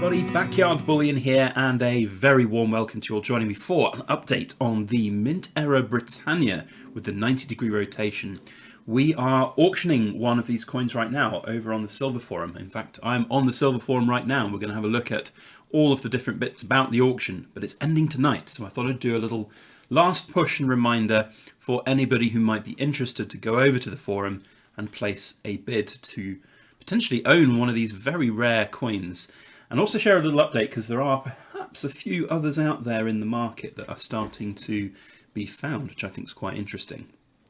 everybody, Backyard Bullion here, and a very warm welcome to you all joining me for an update on the Mint Era Britannia with the 90-degree rotation. We are auctioning one of these coins right now over on the Silver Forum. In fact, I'm on the Silver Forum right now, and we're going to have a look at all of the different bits about the auction, but it's ending tonight, so I thought I'd do a little last push and reminder for anybody who might be interested to go over to the forum and place a bid to potentially own one of these very rare coins. And also share a little update, because there are perhaps a few others out there in the market that are starting to be found, which I think is quite interesting.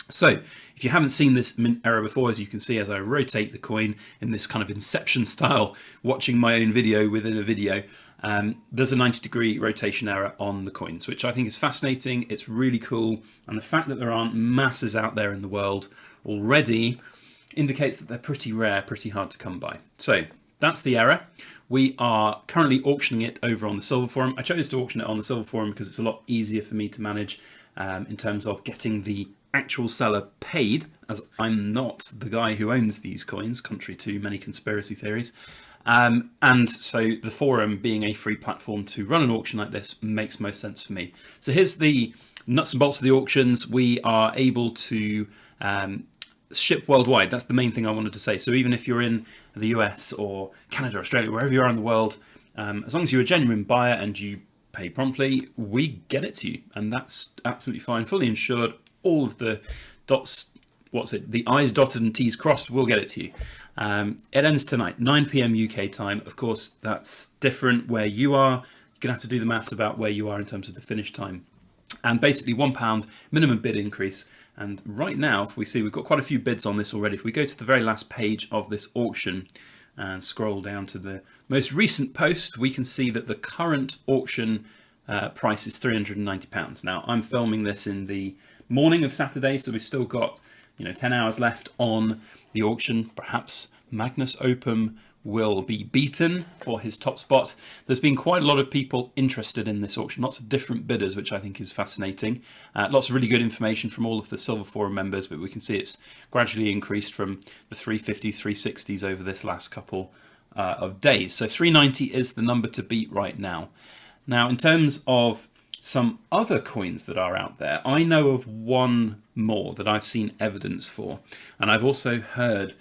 So, if you haven't seen this Mint Era before, as you can see as I rotate the coin in this kind of Inception style, watching my own video within a video, there's a 90-degree rotation error on the coins, which I think is fascinating. It's really cool, and the fact that there aren't masses out there in the world already indicates that they're pretty rare, pretty hard to come by. So, that's the error. We are currently auctioning it over on the Silver Forum. I chose to auction it on the Silver Forum because it's a lot easier for me to manage in terms of getting the actual seller paid, as I'm not the guy who owns these coins, contrary to many conspiracy theories. And so the forum, being a free platform to run an auction like this, makes most sense for me. So here's the nuts and bolts of the auctions. We are able to ship worldwide. That's the main thing I wanted to say. So even if you're in the US or Canada, Australia, wherever you are in the world, as long as you're a genuine buyer and you pay promptly, we get it to you, and that's absolutely fine. Fully insured, all of the dots, the I's dotted and T's crossed, we'll get it to you. It ends tonight, 9 p.m. UK time. Of course, that's different where you are. You're gonna have to do the maths about where you are in terms of the finish time. And basically £1 minimum bid increase. And right now, if we see, we've got quite a few bids on this already. If we go to the very last page of this auction and scroll down to the most recent post, we can see that the current auction price is £390. Now, I'm filming this in the morning of Saturday, so we've still got 10 hours left on the auction. Perhaps Magnus Opum will be beaten for his top spot. There's been quite a lot of people interested in this auction, lots of different bidders, which I think is fascinating. Lots of really good information from all of the Silver Forum members, but we can see it's gradually increased from the 350s, 360s over this last couple of days. So 390 is the number to beat right now. Now, in terms of some other coins that are out there, I know of one more that I've seen evidence for, and I've also heard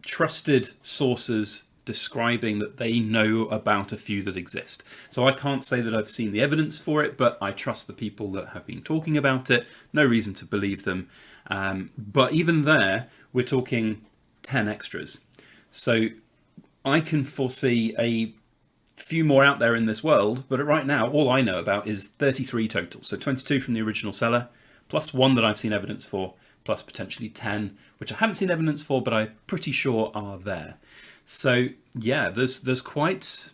trusted sources describing that they know about a few that exist. So I can't say that I've seen the evidence for it, but I trust the people that have been talking about it. No reason to believe them. But even there, we're talking 10 extras. So I can foresee a few more out there in this world, but right now all I know about is 33 total. So 22 from the original seller, plus one that I've seen evidence for, plus potentially 10, which I haven't seen evidence for, but I'm pretty sure are there. So yeah, there's quite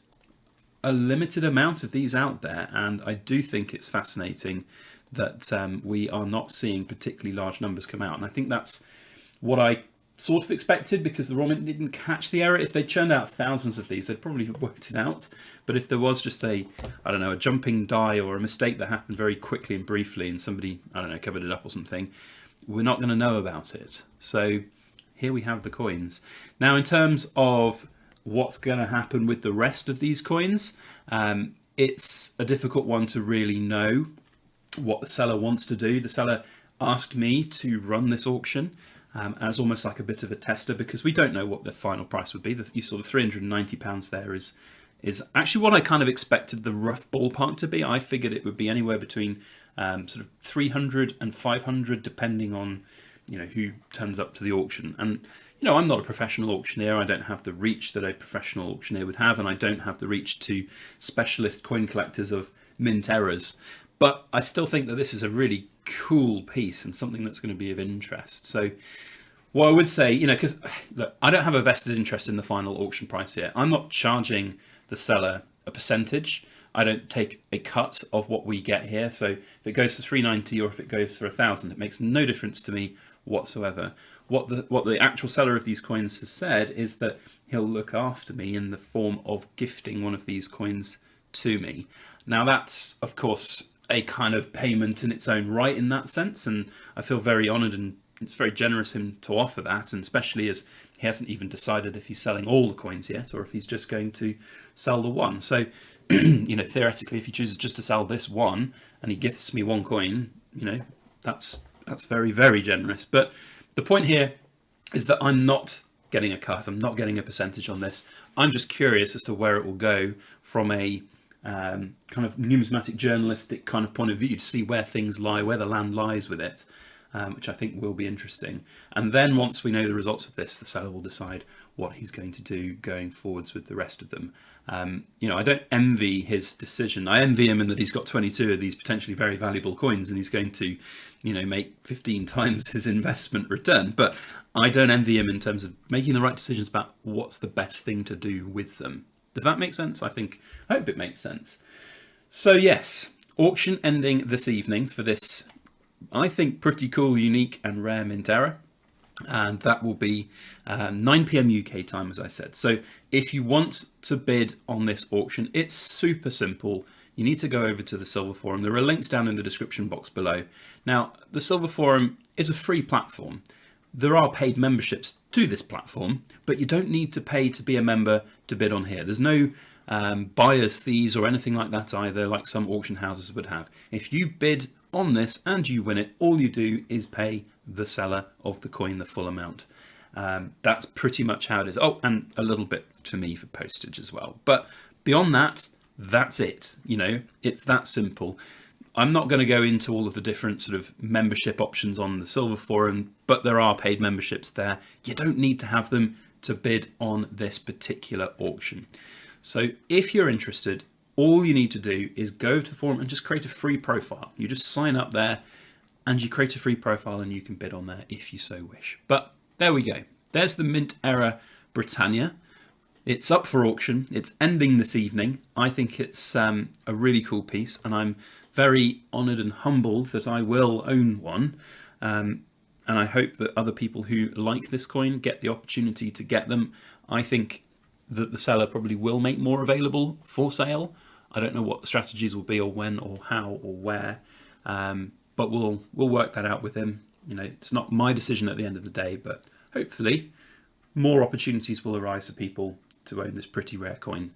a limited amount of these out there, and I do think it's fascinating that we are not seeing particularly large numbers come out. And I think that's what I sort of expected, because the Raw Mint didn't catch the error. If they churned out thousands of these, they'd probably have worked it out. But if there was just a jumping die or a mistake that happened very quickly and briefly, and somebody, covered it up or something, we're not going to know about it. So here we have the coins. Now, in terms of what's going to happen with the rest of these coins, it's a difficult one to really know what the seller wants to do. The seller asked me to run this auction as almost like a bit of a tester, because we don't know what the final price would be. You saw the £390 there is actually what I kind of expected the rough ballpark to be. I figured it would be anywhere between sort of 300 and 500, depending on who turns up to the auction. And I'm not a professional auctioneer. I don't have the reach that a professional auctioneer would have, and I don't have the reach to specialist coin collectors of mint errors. But I still think that this is a really cool piece and something that's going to be of interest. So what I would say, because look, I don't have a vested interest in the final auction price here. I'm not charging the seller a percentage. I don't take a cut of what we get here. So if it goes for 390 or if it goes for 1,000, it makes no difference to me whatsoever. What the actual seller of these coins has said is that he'll look after me in the form of gifting one of these coins to me. Now that's, of course, a kind of payment in its own right in that sense, and I feel very honoured and It's very generous of him to offer that, and especially as he hasn't even decided if he's selling all the coins yet or if he's just going to sell the one. So, theoretically, if he chooses just to sell this one and he gifts me one coin, that's very, very generous. But the point here is that I'm not getting a cut. I'm not getting a percentage on this. I'm just curious as to where it will go from a kind of numismatic journalistic kind of point of view, to see where things lie, where the land lies with it, which I think will be interesting. And then once we know the results of this, the seller will decide what he's going to do going forwards with the rest of them. I don't envy his decision. I envy him in that he's got 22 of these potentially very valuable coins and he's going to, make 15 times his investment return. But I don't envy him in terms of making the right decisions about what's the best thing to do with them. Does that make sense? I hope it makes sense. So yes, auction ending this evening for this, I think, pretty cool, unique and rare mint error. And that will be 9 p.m. UK time, as I said. So if you want to bid on this auction, it's super simple. You need to go over to the Silver Forum. There are links down in the description box below. Now, the Silver Forum is a free platform. There are paid memberships to this platform, but you don't need to pay to be a member to bid on here. There's no buyer's fees or anything like that either, like some auction houses would have. If you bid on this and you win it, all you do is pay the seller of the coin the full amount. That's pretty much how it is. Oh, and a little bit to me for postage as well. But beyond that, that's it. It's that simple. I'm not going to go into all of the different sort of membership options on the Silver Forum, but there are paid memberships there. You don't need to have them to bid on this particular auction. So if you're interested, all you need to do is go to the forum and just create a free profile. You just sign up there and you create a free profile and you can bid on there if you so wish. But there we go. There's the mint error Britannia. It's up for auction. It's ending this evening. I think it's a really cool piece, and I'm very honoured and humbled that I will own one. And I hope that other people who like this coin get the opportunity to get them. I think that the seller probably will make more available for sale. I don't know what the strategies will be, or when, or how, or where, but we'll work that out with him. It's not my decision at the end of the day, but hopefully more opportunities will arise for people to own this pretty rare coin.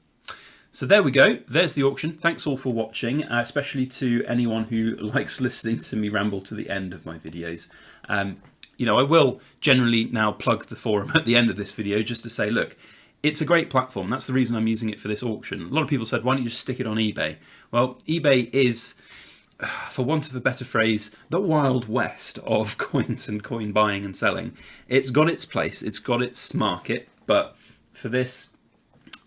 So there we go. There's the auction. Thanks all for watching, especially to anyone who likes listening to me ramble to the end of my videos. I will generally now plug the forum at the end of this video just to say, look, it's a great platform. That's the reason I'm using it for this auction. A lot of people said, why don't you just stick it on eBay? Well, eBay is, for want of a better phrase, the Wild West of coins and coin buying and selling. It's got its place. It's got its market. But for this,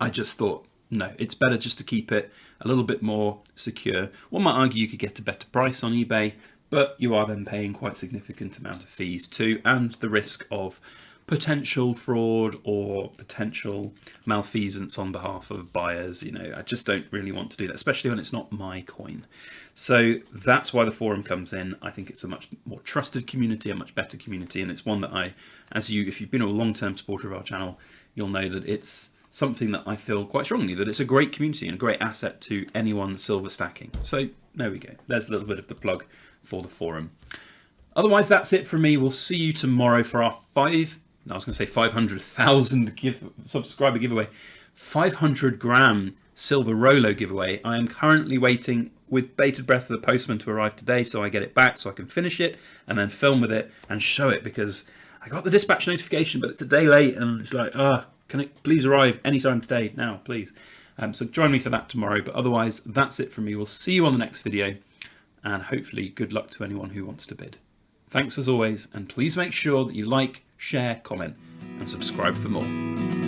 I just thought, no, it's better just to keep it a little bit more secure. One might argue you could get a better price on eBay, but you are then paying quite a significant amount of fees too, and the risk of potential fraud or potential malfeasance on behalf of buyers. I just don't really want to do that, especially when it's not my coin. So that's why the forum comes in. I think it's a much more trusted community, a much better community, and it's one that if you've been a long-term supporter of our channel, you'll know that it's something that I feel quite strongly, that it's a great community and a great asset to anyone silver stacking. So there we go. There's a little bit of the plug for the forum. Otherwise, that's it from me. We'll see you tomorrow for our 500,000 subscriber giveaway, 500 gram silver Rolo giveaway. I am currently waiting with bated breath for the postman to arrive today so I get it back so I can finish it and then film with it and show it, because I got the dispatch notification, but it's a day late and it's like, can it please arrive anytime today? Now, please. So join me for that tomorrow. But otherwise, that's it from me. We'll see you on the next video. And hopefully, good luck to anyone who wants to bid. Thanks as always. And please make sure that you like, share, comment, and subscribe for more.